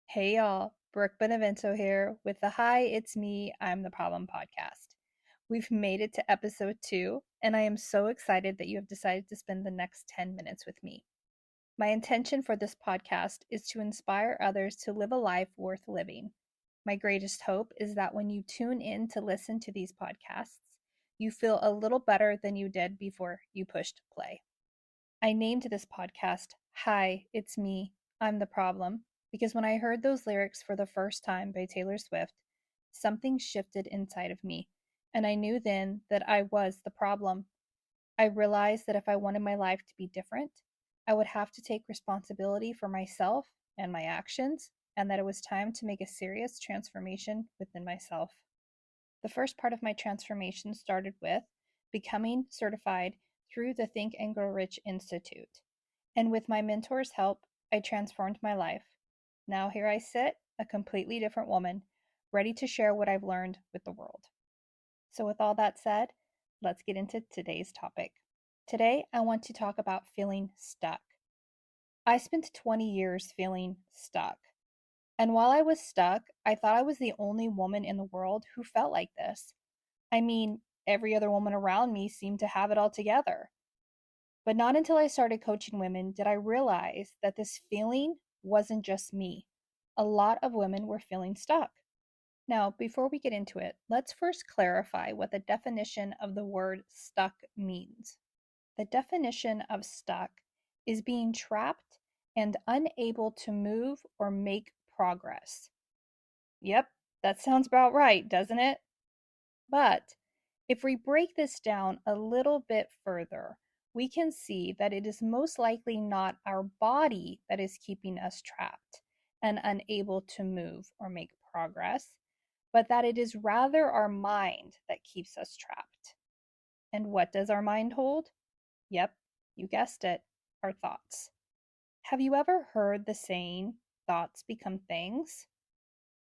Hey y'all, Brooke Benevento here with the Hi, It's Me, I'm the Problem podcast. We've made it to episode 2, and I am so excited that you have decided to spend the next 10 minutes with me. My intention for this podcast is to inspire others to live a life worth living. My greatest hope is that when you tune in to listen to these podcasts, you feel a little better than you did before you pushed play. I named this podcast Hi, It's Me, I'm the Problem because when I heard those lyrics for the first time by Taylor Swift, something shifted inside of me, and I knew then that I was the problem. I realized that if I wanted my life to be different, I would have to take responsibility for myself and my actions, and that it was time to make a serious transformation within myself. The first part of my transformation started with becoming certified through the Think and Grow Rich Institute. And with my mentor's help, I transformed my life. Now here I sit, a completely different woman, ready to share what I've learned with the world. So, with all that said, let's get into today's topic. Today, I want to talk about feeling stuck. I spent 20 years feeling stuck. And while I was stuck, I thought I was the only woman in the world who felt like this. I mean, every other woman around me seemed to have it all together. But not until I started coaching women did I realize that this feeling wasn't just me. A lot of women were feeling stuck. Now, before we get into it, let's first clarify what the definition of the word stuck means. The definition of stuck is being trapped and unable to move or make progress. Yep, that sounds about right, doesn't it? But if we break this down a little bit further, we can see that it is most likely not our body that is keeping us trapped and unable to move or make progress, but that it is rather our mind that keeps us trapped. And what does our mind hold? Yep, you guessed it, our thoughts. Have you ever heard the saying, thoughts become things?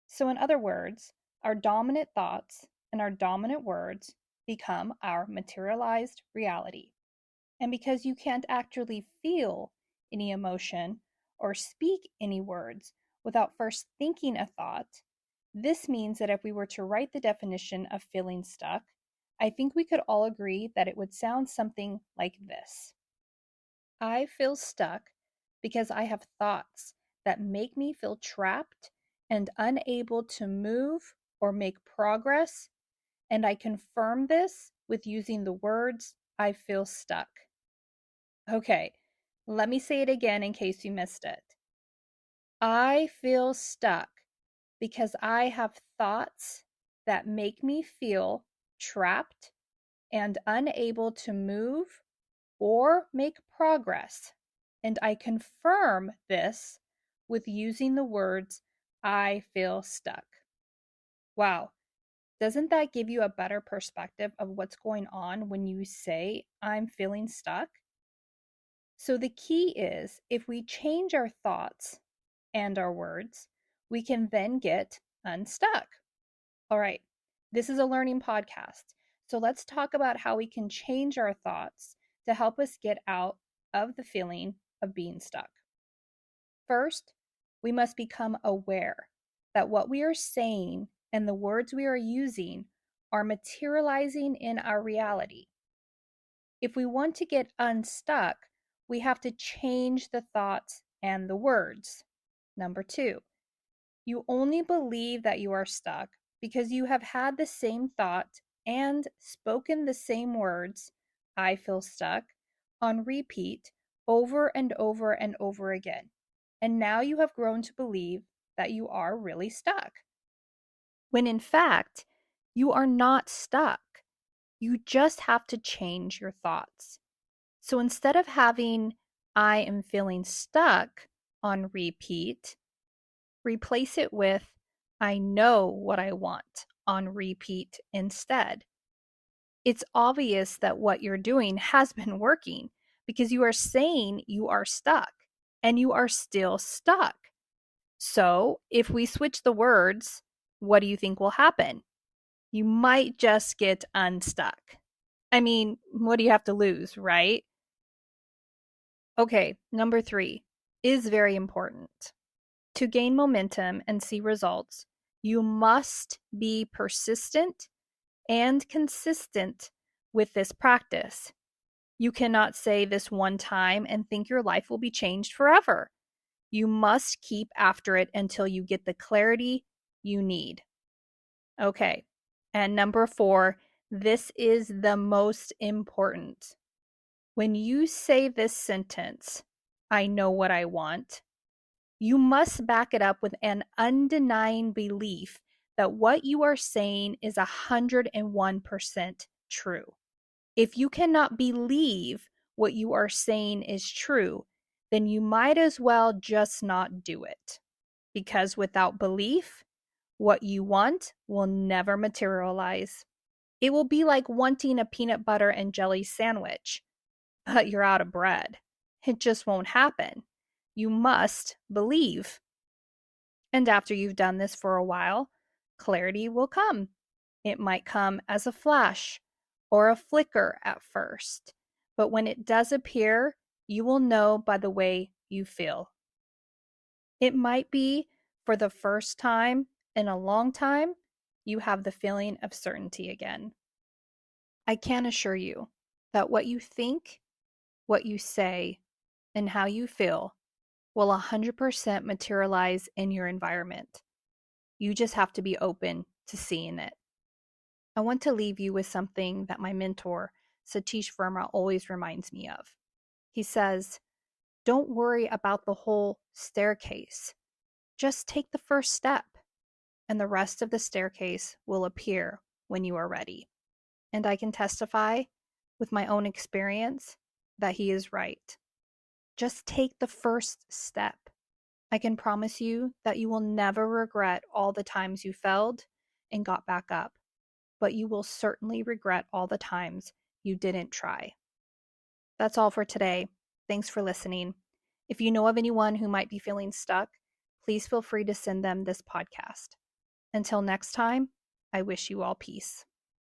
So, in other words, our dominant thoughts and our dominant words become our materialized reality. And because you can't actually feel any emotion or speak any words without first thinking a thought, this means that if we were to write the definition of feeling stuck, I think we could all agree that it would sound something like this. I feel stuck because I have thoughts that make me feel trapped and unable to move or make progress, and I confirm this with using the words I feel stuck. Okay, let me say it again in case you missed it. I feel stuck because I have thoughts that make me feel trapped and unable to move or make progress. And I confirm this with using the words, I feel stuck. Wow, doesn't that give you a better perspective of what's going on when you say, I'm feeling stuck? So the key is if we change our thoughts and our words, we can then get unstuck. All right, this is a learning podcast. So let's talk about how we can change our thoughts to help us get out of the feeling of being stuck. First, we must become aware that what we are saying and the words we are using are materializing in our reality. If we want to get unstuck, we have to change the thoughts and the words. Number 2, you only believe that you are stuck because you have had the same thought and spoken the same words, I feel stuck, on repeat over and over and over again. And now you have grown to believe that you are really stuck. When in fact, you are not stuck. You just have to change your thoughts. So instead of having I am feeling stuck on repeat, replace it with I know what I want on repeat instead. It's obvious that what you're doing has been working because you are saying you are stuck and you are still stuck. So if we switch the words, what do you think will happen? You might just get unstuck. I mean, what do you have to lose, right? Okay, number 3 is very important. To gain momentum and see results, you must be persistent and consistent with this practice. You cannot say this one time and think your life will be changed forever. You must keep after it until you get the clarity you need. Okay. And number 4, this is the most important. When you say this sentence, I know what I want, you must back it up with an undenying belief that what you are saying is 101% true. If you cannot believe what you are saying is true, then you might as well just not do it. Because without belief, what you want will never materialize. It will be like wanting a peanut butter and jelly sandwich, but you're out of bread. It just won't happen. You must believe. And after you've done this for a while, clarity will come. It might come as a flash or a flicker at first, but when it does appear, you will know by the way you feel. It might be for the first time in a long time, you have the feeling of certainty again. I can assure you that what you think, what you say, and how you feel will 100% materialize in your environment. You just have to be open to seeing it. I want to leave you with something that my mentor, Satish Verma, always reminds me of. He says, don't worry about the whole staircase. Just take the first step, and the rest of the staircase will appear when you are ready. And I can testify with my own experience that he is right. Just take the first step. I can promise you that you will never regret all the times you failed and got back up, but you will certainly regret all the times you didn't try. That's all for today. Thanks for listening. If you know of anyone who might be feeling stuck, please feel free to send them this podcast. Until next time, I wish you all peace.